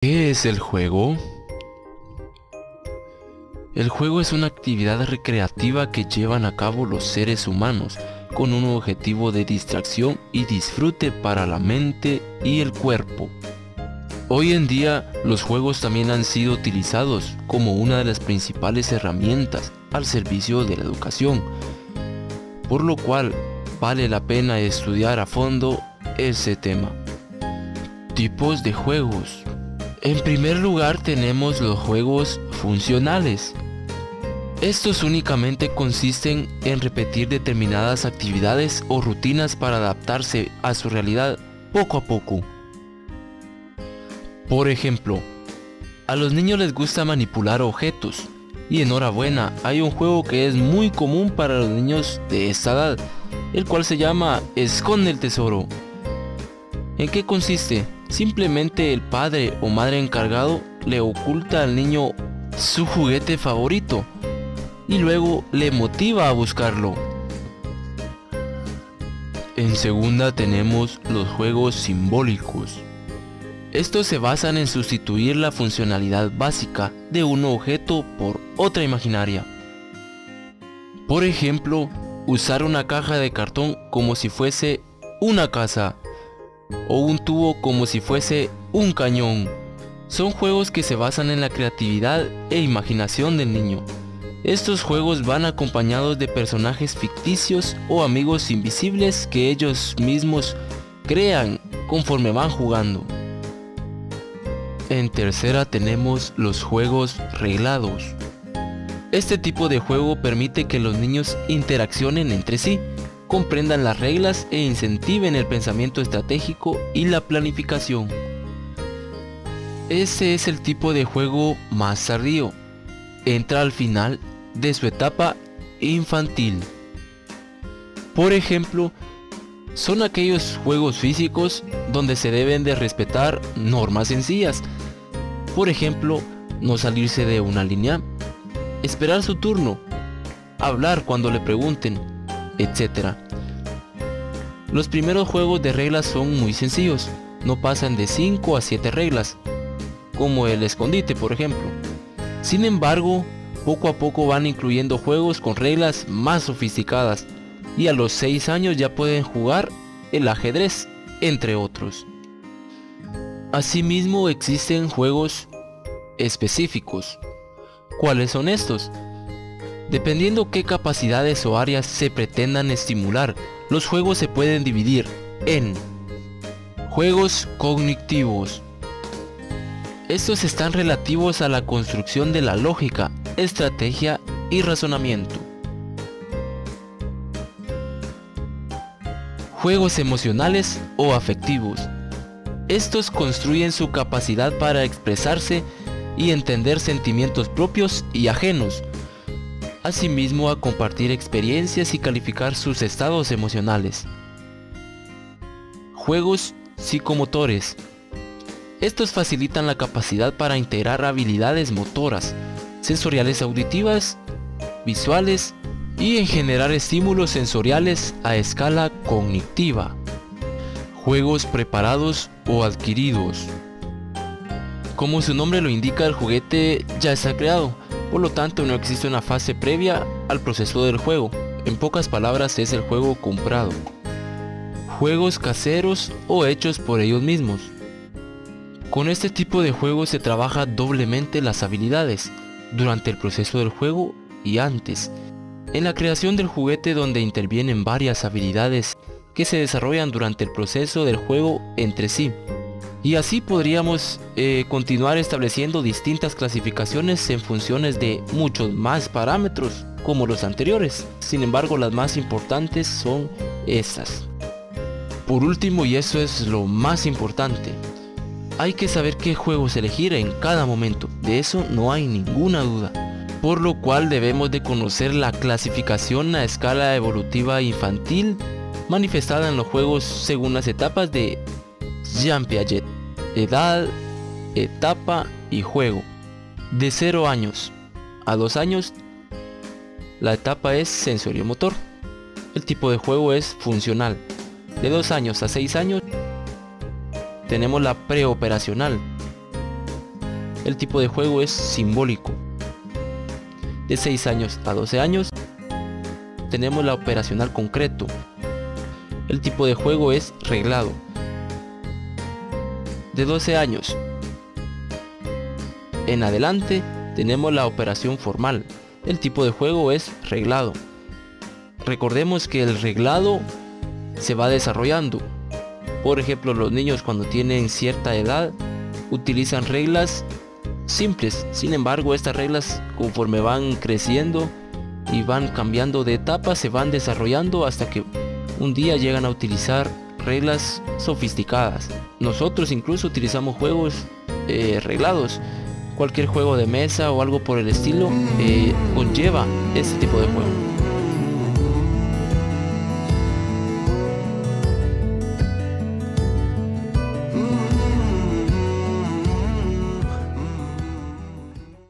¿Qué es el juego? El juego es una actividad recreativa que llevan a cabo los seres humanos con un objetivo de distracción y disfrute para la mente y el cuerpo. Hoy en día, los juegos también han sido utilizados como una de las principales herramientas al servicio de la educación, por lo cual vale la pena estudiar a fondo ese tema. Tipos de juegos. En primer lugar tenemos los juegos funcionales. Estos únicamente consisten en repetir determinadas actividades o rutinas para adaptarse a su realidad poco a poco. Por ejemplo, a los niños les gusta manipular objetos, y enhorabuena, hay un juego que es muy común para los niños de esta edad, el cual se llama Esconde el Tesoro. ¿En qué consiste? Simplemente el padre o madre encargado le oculta al niño su juguete favorito y luego le motiva a buscarlo. En segunda tenemos los juegos simbólicos. Estos se basan en sustituir la funcionalidad básica de un objeto por otra imaginaria. Por ejemplo, usar una caja de cartón como si fuese una casa, o un tubo como si fuese un cañón. Son juegos que se basan en la creatividad e imaginación del niño. Estos juegos van acompañados de personajes ficticios o amigos invisibles que ellos mismos crean conforme van jugando. En tercera tenemos los juegos reglados. Este tipo de juego permite que los niños interaccionen entre sí, comprendan las reglas e incentiven el pensamiento estratégico y la planificación. Ese es el tipo de juego más tardío. Entra al final de su etapa infantil. Por ejemplo, son aquellos juegos físicos donde se deben de respetar normas sencillas. Por ejemplo, no salirse de una línea, esperar su turno, hablar cuando le pregunten, etc. Los primeros juegos de reglas son muy sencillos, no pasan de 5 a 7 reglas, como el escondite por ejemplo. Sin embargo, poco a poco van incluyendo juegos con reglas más sofisticadas, y a los 6 años ya pueden jugar el ajedrez, entre otros. Asimismo existen juegos específicos. ¿Cuáles son estos? Dependiendo qué capacidades o áreas se pretendan estimular, los juegos se pueden dividir en juegos cognitivos. Estos están relativos a la construcción de la lógica, estrategia y razonamiento. Juegos emocionales o afectivos. Estos construyen su capacidad para expresarse y entender sentimientos propios y ajenos, asimismo a compartir experiencias y calificar sus estados emocionales. Juegos psicomotores. Estos facilitan la capacidad para integrar habilidades motoras, sensoriales auditivas, visuales y en generar estímulos sensoriales a escala cognitiva. Juegos preparados o adquiridos. Como su nombre lo indica, el juguete ya está creado, por lo tanto no existe una fase previa al proceso del juego. En pocas palabras, es el juego comprado. Juegos caseros o hechos por ellos mismos. Con este tipo de juegos se trabaja doblemente las habilidades, durante el proceso del juego y antes. En la creación del juguete, donde intervienen varias habilidades que se desarrollan durante el proceso del juego entre sí. Y así podríamos continuar estableciendo distintas clasificaciones en funciones de muchos más parámetros como los anteriores. Sin embargo, las más importantes son estas. Por último, y eso es lo más importante, hay que saber qué juegos elegir en cada momento. De eso no hay ninguna duda. Por lo cual debemos de conocer la clasificación a escala evolutiva infantil manifestada en los juegos según las etapas de Jean Piaget: edad, etapa y juego. De 0 años a 2 años, la etapa es sensoriomotor. El tipo de juego es funcional. De 2 años a 6 años tenemos la preoperacional. El tipo de juego es simbólico. De 6 años a 12 años tenemos la operacional concreto. El tipo de juego es reglado. De 12 años en adelante tenemos la operación formal. El tipo de juego es reglado. Recordemos que el reglado se va desarrollando. Por ejemplo, los niños cuando tienen cierta edad utilizan reglas simples. Sin embargo, estas reglas, conforme van creciendo y van cambiando de etapa, se van desarrollando hasta que un día llegan a utilizar reglas sofisticadas. Nosotros incluso utilizamos juegos reglados. Cualquier juego de mesa o algo por el estilo conlleva este tipo de juego.